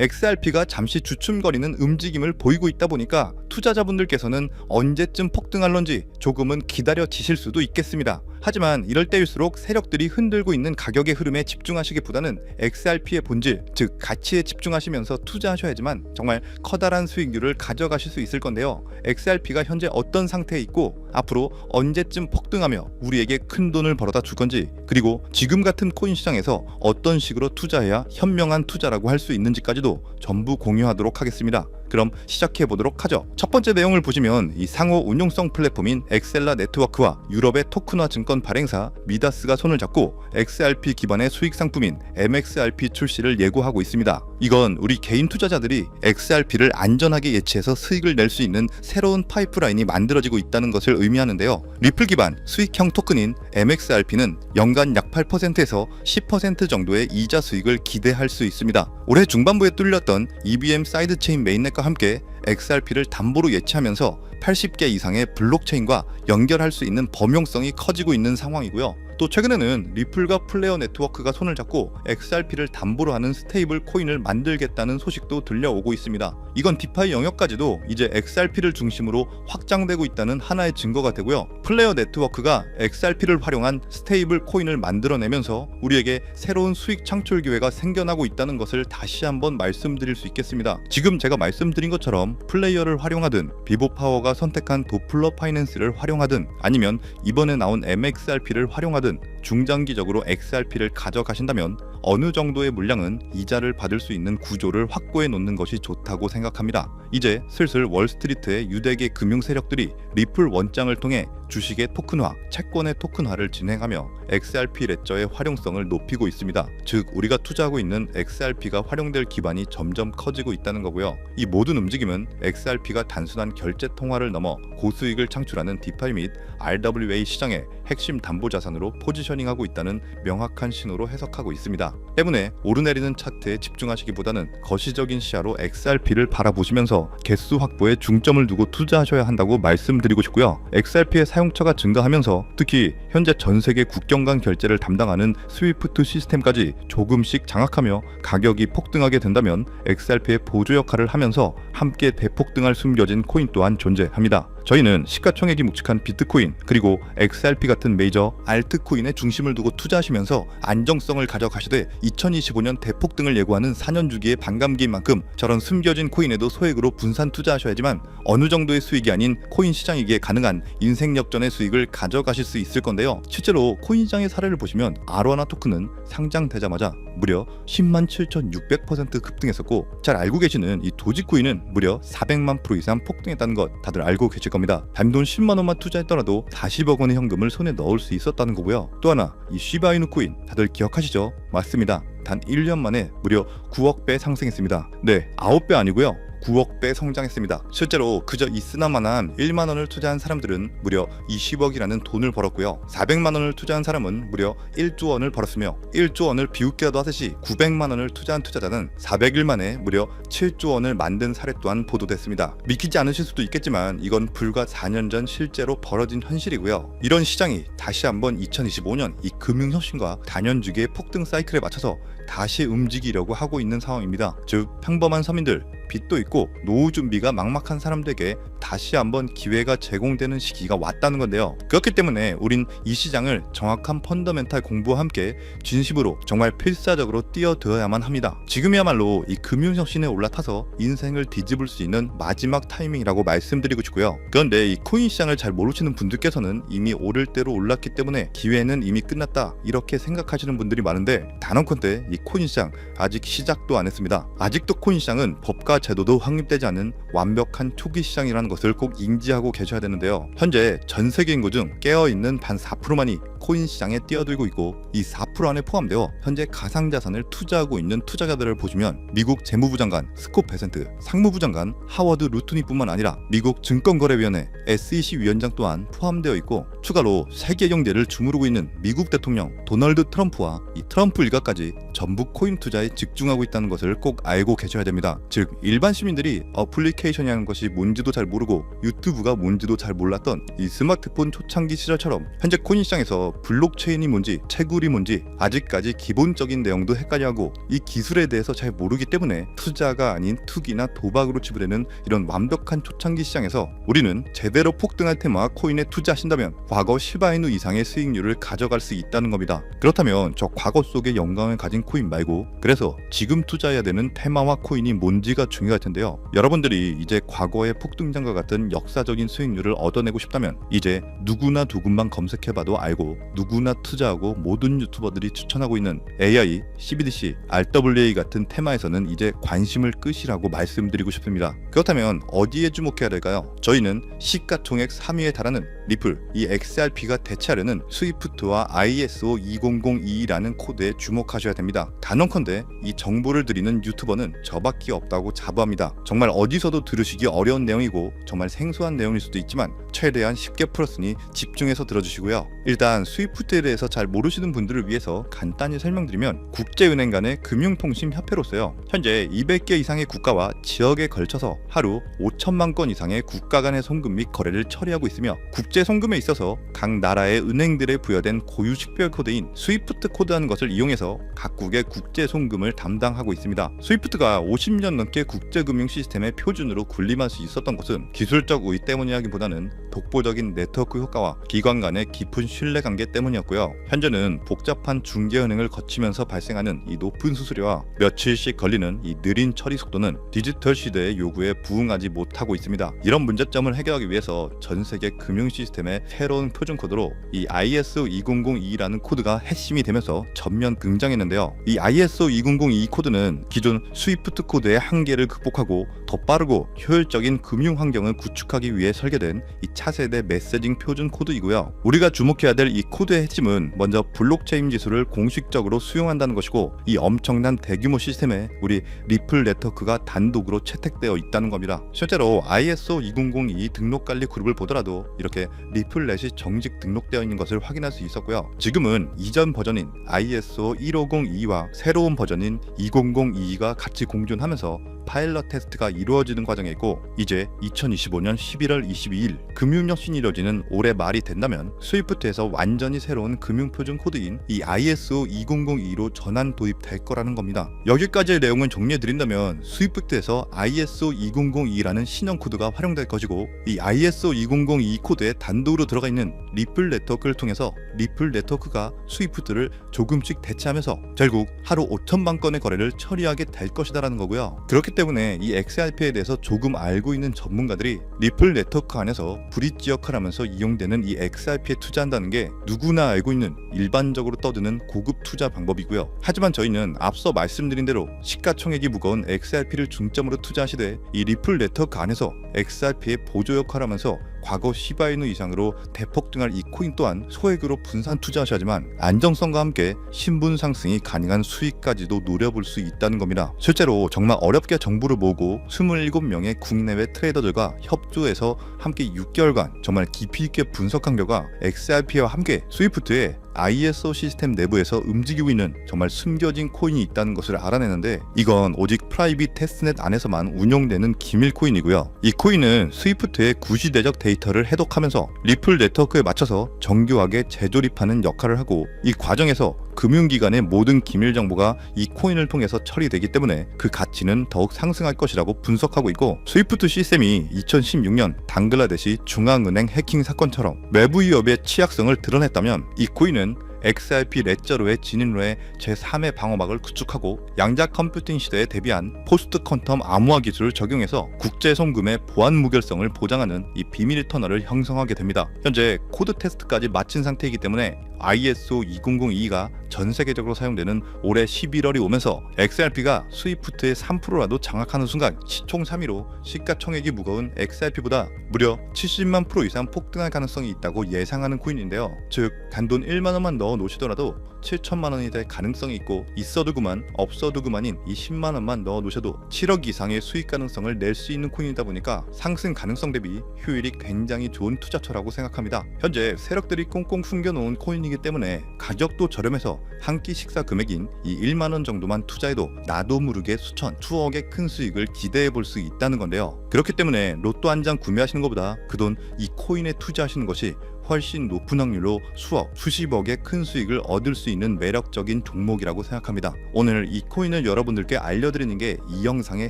XRP가 잠시 주춤거리는 움직임을 보이고 있다 보니까 투자자분들께서는 언제쯤 폭등할런지 조금은 기다려지실 수도 있겠습니다. 하지만 이럴 때일수록 세력들이 흔들고 있는 가격의 흐름에 집중하시기보다는 XRP의 본질, 즉 가치에 집중하시면서 투자하셔야지만 정말 커다란 수익률을 가져가실 수 있을 건데요. XRP가 현재 어떤 상태에 있고 앞으로 언제쯤 폭등하며 우리에게 큰 돈을 벌어다 줄 건지, 그리고 지금 같은 코인 시장에서 어떤 식으로 투자해야 현명한 투자라고 할 수 있는지까지도 전부 공유하도록 하겠습니다. 그럼 시작해 보도록 하죠. 첫 번째 내용을 보시면 이 상호 운용성 플랫폼인 엑셀라 네트워크와 유럽의 토큰화 증권 발행사 미다스가 손을 잡고 XRP 기반의 수익 상품인 MXRP 출시를 예고하고 있습니다. 이건 우리 개인 투자자들이 XRP를 안전하게 예치해서 수익을 낼 수 있는 새로운 파이프라인이 만들어지고 있다는 것을 의미하는데요. 리플 기반 수익형 토큰인 MXRP는 연간 약 8%에서 10% 정도의 이자 수익을 기대할 수 있습니다. 올해 중반부에 뚫렸던 EVM 사이드체인 메인넷과 함께 XRP를 담보로 예치하면서 80개 이상의 블록체인과 연결할 수 있는 범용성이 커지고 있는 상황이고요. 또 최근에는 리플과 플레어 네트워크가 손을 잡고 XRP를 담보로 하는 스테이블 코인을 만들겠다는 소식도 들려오고 있습니다. 이건 디파이 영역까지도 이제 XRP를 중심으로 확장되고 있다는 하나의 증거가 되고요. 플레어 네트워크가 XRP를 활용한 스테이블 코인을 만들어내면서 우리에게 새로운 수익 창출 기회가 생겨나고 있다는 것을 다시 한번 말씀드릴 수 있겠습니다. 지금 제가 말씀드린 것처럼 플레이어를 활용하든 비보파워가 선택한 도플러 파이낸스를 활용하든 아니면 이번에 나온 MXRP를 활용하든 중장기적으로 XRP를 가져가신다면 어느 정도의 물량은 이자를 받을 수 있는 구조를 확보해 놓는 것이 좋다고 생각합니다. 이제 슬슬 월스트리트의 유대계 금융 세력들이 리플 원장을 통해 주식의 토큰화, 채권의 토큰화를 진행하며 XRP 레저의 활용성을 높이고 있습니다. 즉 우리가 투자하고 있는 XRP가 활용될 기반이 점점 커지고 있다는 거고요. 이 모든 움직임은 XRP가 단순한 결제 통화를 넘어 고수익을 창출하는 디파이 및 RWA 시장의 핵심 담보 자산으로 포지셔닝하고 있다는 명확한 신호로 해석하고 있습니다. 때문에 오르내리는 차트에 집중하시기보다는 거시적인 시야로 XRP를 바라보시면서 개수 확보에 중점을 두고 투자하셔야 한다고 말씀드리고 싶고요. XRP의 사용처가 증가하면서 특히 현재 전 세계 국경 간 결제를 담당하는 스위프트 시스템까지 조금씩 장악하며 가격이 폭등하게 된다면 XRP의 보조 역할을 하면서 함께 대폭등할 숨겨진 코인 또한 존재합니다. 저희는 시가총액이 묵직한 비트코인 그리고 XRP 같은 메이저 알트코인에 중심을 두고 투자하시면서 안정성을 가져가시되 2025년 대폭등을 예고하는 4년 주기의 반감기인 만큼 저런 숨겨진 코인에도 소액으로 분산 투자하셔야지만 어느 정도의 수익이 아닌 코인 시장이기에 가능한 인생 역전의 수익을 가져가실 수 있을 건데요. 실제로 코인 시장의 사례를 보시면 아로하나 토큰은 상장되자마자 무려 107,600% 급등했었고, 잘 알고 계시는 이 도지코인은 무려 400만 % 이상 폭등했다는 것 다들 알고 계실 겁니다. 단돈 10만 원만 투자했더라도 40억 원의 현금을 손에 넣을 수 있었다는 거고요. 또 하나, 이 시바이누 코인 다들 기억하시죠? 맞습니다. 단 1년 만에 무려 9억 배 상승했습니다. 네, 9배 아니고요. 9억 배 성장했습니다. 실제로 그저 있으나마나한 1만 원을 투자한 사람들은 무려 20억이라는 돈을 벌었고요. 400만 원을 투자한 사람은 무려 1조 원을 벌었으며 1조 원을 비웃기라도 하듯이 900만 원을 투자한 투자자는 400일 만에 무려 7조 원을 만든 사례 또한 보도됐습니다. 믿기지 않으실 수도 있겠지만 이건 불과 4년 전 실제로 벌어진 현실이고요. 이런 시장이 다시 한번 2025년 이 금융혁신과 단연주기의 폭등 사이클에 맞춰서 다시 움직이려고 하고 있는 상황입니다. 즉 평범한 서민들, 빚도 있고 노후 준비가 막막한 사람들에게 다시 한번 기회가 제공되는 시기가 왔다는 건데요. 그렇기 때문에 우린 이 시장을 정확한 펀더멘탈 공부와 함께 진심으로 정말 필사적으로 뛰어들어야만 합니다. 지금이야말로 이 금융혁신에 올라타서 인생을 뒤집을 수 있는 마지막 타이밍이라고 말씀드리고 싶고요. 그런데 이 코인 시장을 잘 모르시는 분들께서는 이미 오를 대로 올랐기 때문에 기회는 이미 끝났다 이렇게 생각하시는 분들이 많은데, 단언컨대 이 코인 시장 아직 시작도 안 했습니다. 아직도 코인 시장은 법과 제도도 확립되지 않은 완벽한 초기 시장이라는 것을 꼭 인지하고 계셔야 되는데요. 현재 전 세계 인구 중 깨어있는 반 4%만이 코인 시장에 뛰어들고 있고, 이 4% 안에 포함되어 현재 가상자산을 투자하고 있는 투자자들을 보시면 미국 재무부 장관 스콧 베센트, 상무부 장관 하워드 루트니뿐만 아니라 미국 증권거래위원회 SEC 위원장 또한 포함되어 있고, 추가로 세계 경제를 주무르고 있는 미국 대통령 도널드 트럼프와 이 트럼프 일가까지 전부 코인 투자에 집중하고 있다는 것을 꼭 알고 계셔야 됩니다. 즉 일반 시민들이 어플리케이션이라는 것이 뭔지도 잘 모르고 유튜브가 뭔지도 잘 몰랐던 이 스마트폰 초창기 시절처럼 현재 코인 시장에서 심지어 블록체인이 뭔지 채굴이 뭔지 아직까지 기본적인 내용도 헷갈려하고 이 기술에 대해서 잘 모르기 때문에 투자가 아닌 투기나 도박으로 치부되는 이런 완벽한 초창기 시장에서 우리는 제대로 폭등할 테마와 코인에 투자하신다면 과거 시바이누 이상의 수익률을 가져갈 수 있다는 겁니다. 그렇다면 저 과거 속의 영광을 가진 코인 말고 그래서 지금 투자해야 되는 테마와 코인이 뭔지가 중요할 텐데요. 여러분들이 이제 과거의 폭등장과 같은 역사적인 수익률을 얻어내고 싶다면 이제 누구나 두근만 검색해봐도 알고 누구나 투자하고 모든 유튜버들이 추천하고 있는 AI, CBDC, RWA 같은 테마에서는 이제 관심을 끄시라고 말씀드리고 싶습니다. 그렇다면 어디에 주목해야 될까요? 저희는 시가총액 3위에 달하는 리플, 이 XRP가 대체하려는 스위프트와 ISO 20022라는 코드에 주목하셔야 됩니다. 단언컨대 이 정보를 드리는 유튜버는 저밖에 없다고 자부합니다. 정말 어디서도 들으시기 어려운 내용이고 정말 생소한 내용일 수도 있지만 최대한 쉽게 풀었으니 집중해서 들어주시고요. 일단 스위프트에 대해서 잘 모르시는 분들을 위해서 간단히 설명드리면 국제은행 간의 금융통신협회로서요. 현재 200개 이상의 국가와 지역에 걸쳐서 하루 5천만 건 이상의 국가 간의 송금 및 거래를 처리하고 있으며 국제 송금에 있어서 각 나라의 은행들에 부여된 고유 식별 코드인 스위프트 코드라는 것을 이용해서 각국의 국제 송금을 담당하고 있습니다. 스위프트가 50년 넘게 국제금융 시스템의 표준으로 군림할 수 있었던 것은 기술적 우위 때문이라기보다는 독보적인 네트워크 효과와 기관 간의 깊은 신뢰관계 때문이었고요. 현재는 복잡한 중개은행을 거치면서 발생하는 이 높은 수수료와 며칠씩 걸리는 이 느린 처리 속도는 디지털 시대의 요구에 부응하지 못하고 있습니다. 이런 문제점을 해결하기 위해서 전 세계 금융 시스템의 새로운 표준 코드로 이 ISO 2002라는 코드가 핵심이 되면서 전면 등장했는데요. 이 ISO 2002 코드는 기존 스위프트 코드의 한계를 극복하고 더 빠르고 효율적인 금융 환경을 구축하기 위해 설계된 이 차세대 메시징 표준 코드이고요. 우리가 주목해야 될 이 코드의 핵심은 먼저 블록체인 기술을 공식적으로 수용한다는 것이고 이 엄청난 대규모 시스템에 우리 리플 네트워크가 단독으로 채택되어 있다는 겁니다. 실제로 ISO 2002 등록관리 그룹을 보더라도 이렇게 리플넷이 정식 등록되어 있는 것을 확인할 수 있었고요. 지금은 이전 버전인 ISO 1502와 새로운 버전인 2002가 같이 공존하면서 파일럿 테스트가 이루어지는 과정에 있고 이제 2025년 11월 22일 금융혁신이 이루어지는 올해 말이 된다면 스위프트에서 완전히 새로운 금융표준 코드인 이 ISO 2002로 전환 도입될 거라는 겁니다. 여기까지의 내용을 정리해드린다면 스위프트에서 ISO 2002라는 신형 코드가 활용될 것이고 이 ISO 2002 코드에 단독으로 들어가 있는 리플 네트워크를 통해서 리플 네트워크가 스위프트를 조금씩 대체하면서 결국 하루 5천만 건의 거래를 처리하게 될 것이다라는 거고요. 그렇기 때문에 이 XRP에 대해서 조금 알고 있는 전문가들이 리플 네트워크 안에서 브릿지 역할을 하면서 이용되는 이 XRP에 투자한다는 게 누구나 알고 있는 일반적으로 떠드는 고급 투자 방법이고요. 하지만 저희는 앞서 말씀드린 대로 시가총액이 무거운 XRP를 중점으로 투자하시되 이 리플 네트워크 안에서 XRP의 보조 역할을 하면서 과거 시바이누 이상으로 대폭등할 이 코인 또한 소액으로 분산 투자하셔야지만 안정성과 함께 신분 상승이 가능한 수익까지도 노려볼 수 있다는 겁니다. 실제로 정말 어렵게 정보를 모으고 27명의 국내외 트레이더들과 협조해서 함께 6개월간 정말 깊이 있게 분석한 결과 XRP와 함께 스위프트의 ISO 시스템 내부에서 움직이고 있는 정말 숨겨진 코인이 있다는 것을 알아내는데 이건 오직 프라이빗 테스트넷 안에서만 운용되는 기밀 코인이고요. 이 코인은 스위프트의 구시대적 데이터를 해독하면서 리플 네트워크에 맞춰서 정교하게 재조립하는 역할을 하고 이 과정에서 금융기관의 모든 기밀 정보가 이 코인을 통해서 처리되기 때문에 그 가치는 더욱 상승할 것이라고 분석하고 있고 스위프트 시스템이 2016년 방글라데시 중앙은행 해킹 사건처럼 외부 위협의 취약성을 드러냈다면 이 코인은 XRP 레저로의 진입로의 제3의 방어막을 구축하고 양자 컴퓨팅 시대에 대비한 포스트 퀀텀 암호화 기술을 적용해서 국제 송금의 보안 무결성을 보장하는 이 비밀 터널을 형성하게 됩니다. 현재 코드 테스트까지 마친 상태이기 때문에 ISO 2002가 전 세계적으로 사용되는 올해 11월이 오면서 XRP가 스위프트의 3%라도 장악하는 순간 시총 3위로 시가총액이 무거운 XRP보다 무려 70만 프로 이상 폭등할 가능성이 있다고 예상하는 코인인데요. 즉 단돈 1만 원만 넣어 놓으시더라도 7천만 원이 될 가능성이 있고 있어도 그만 없어도 그만인 이 10만 원만 넣어 놓으셔도 7억 이상의 수익 가능성을 낼 수 있는 코인이다 보니까 상승 가능성 대비 효율이 굉장히 좋은 투자처라고 생각합니다. 현재 세력들이 꽁꽁 숨겨놓은 코인이기 때문에 가격도 저렴해서 한 끼 식사 금액인 이 1만 원 정도만 투자해도 나도 모르게 수천, 수억의 큰 수익을 기대해 볼 수 있다는 건데요. 그렇기 때문에 로또 한 장 구매하시는 것보다 그 돈 이 코인에 투자하시는 것이 훨씬 높은 확률로 수억, 수십억의 큰 수익을 얻을 수 있는 매력적인 종목이라고 생각합니다. 오늘 이 코인을 여러분들께 알려드리는 게 이 영상의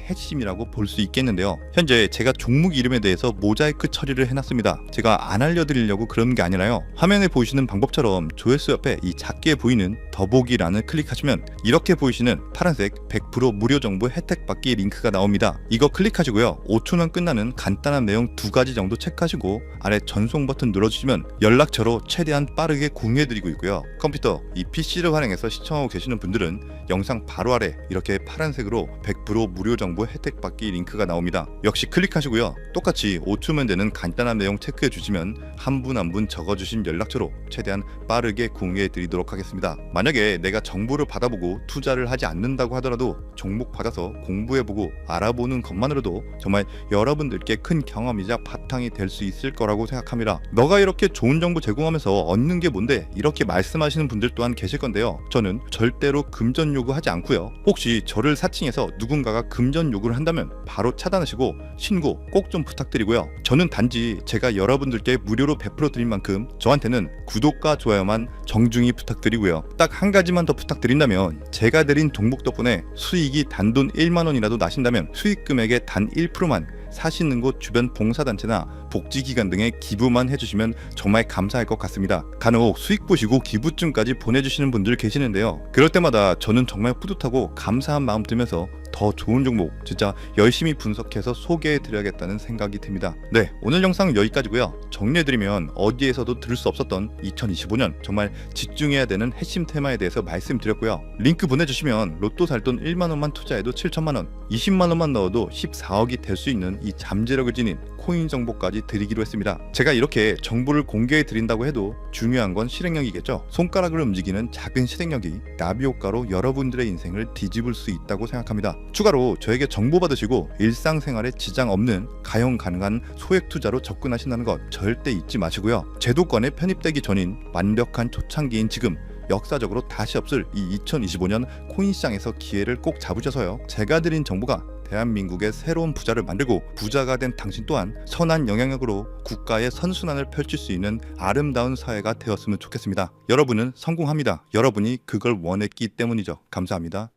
핵심이라고 볼 수 있겠는데요. 현재 제가 종목 이름에 대해서 모자이크 처리를 해놨습니다. 제가 안 알려드리려고 그런 게 아니라요. 화면에 보이시는 방법처럼 조회수 옆에 이 작게 보이는 더보기란을 클릭하시면 이렇게 보이시는 파란색 100% 무료 정보 혜택 받기 링크가 나옵니다. 이거 클릭하시고요. 5초면 끝나는 간단한 내용 2가지 정도 체크하시고 아래 전송 버튼 눌러주시면 연락처로 최대한 빠르게 공유해드리고 있고요. 컴퓨터, 이 PC를 활용해서 시청하고 계시는 분들은 영상 바로 아래 이렇게 파란색으로 100% 무료 정보 혜택 받기 링크가 나옵니다. 역시 클릭하시고요. 똑같이 5초면 되는 간단한 내용 체크해 주시면 한 분 한 분 적어주신 연락처로 최대한 빠르게 공유해 드리도록 하겠습니다. 만약에 내가 정보를 받아보고 투자를 하지 않는다고 하더라도 종목 받아서 공부해보고 알아보는 것만으로도 정말 여러분들께 큰 경험이자 바탕이 될 수 있을 거라고 생각합니다. 너가 이렇게 좋은 정보 제공하면서 얻는 게 뭔데? 이렇게 말씀하시는 분들 또한 계실 건데요. 저는 절대로 금전 요구하지 않고요. 혹시 저를 사칭해서 누군가가 금전 요구를 한다면 바로 차단하시고 신고 꼭 좀 부탁드리고요. 저는 단지 제가 여러분들께 무료로 베풀어 드린 만큼 저한테는 구독과 좋아요만 정중히 부탁드리고요. 딱 한 가지만 더 부탁드린다면 제가 드린 종목 덕분에 수익이 단돈 1만 원이라도 나신다면 수익 금액의 단 1%만 사시는 곳 주변 봉사단체나 복지기관 등에 기부만 해주시면 정말 감사할 것 같습니다. 간혹 수익 보시고 기부증까지 보내주시는 분들 계시는데요. 그럴 때마다 저는 정말 뿌듯하고 감사한 마음 들면서 더 좋은 종목 진짜 열심히 분석해서 소개해드려야겠다는 생각이 듭니다. 네, 오늘 영상은 여기까지고요. 정리해드리면 어디에서도 들을 수 없었던 2025년 정말 집중해야 되는 핵심 테마에 대해서 말씀드렸고요. 링크 보내주시면 로또 살 돈 1만원만 투자해도 7천만원, 20만원만 넣어도 14억이 될 수 있는 이 잠재력을 지닌 코인 정보까지 드리기로 했습니다. 제가 이렇게 정보를 공개해 드린다고 해도 중요한 건 실행력이겠죠. 손가락을 움직이는 작은 실행력이 나비 효과로 여러분들의 인생을 뒤집을 수 있다고 생각합니다. 추가로 저에게 정보 받으시고 일상생활에 지장 없는 가용 가능한 소액 투자로 접근하신다는 것 절대 잊지 마시고요. 제도권에 편입되기 전인 완벽한 초창기인 지금 역사적으로 다시 없을 이 2025년 코인 시장에서 기회를 꼭 잡으셔서요. 제가 드린 정보가 대한민국의 새로운 부자를 만들고 부자가 된 당신 또한 선한 영향력으로 국가의 선순환을 펼칠 수 있는 아름다운 사회가 되었으면 좋겠습니다. 여러분은 성공합니다. 여러분이 그걸 원했기 때문이죠. 감사합니다.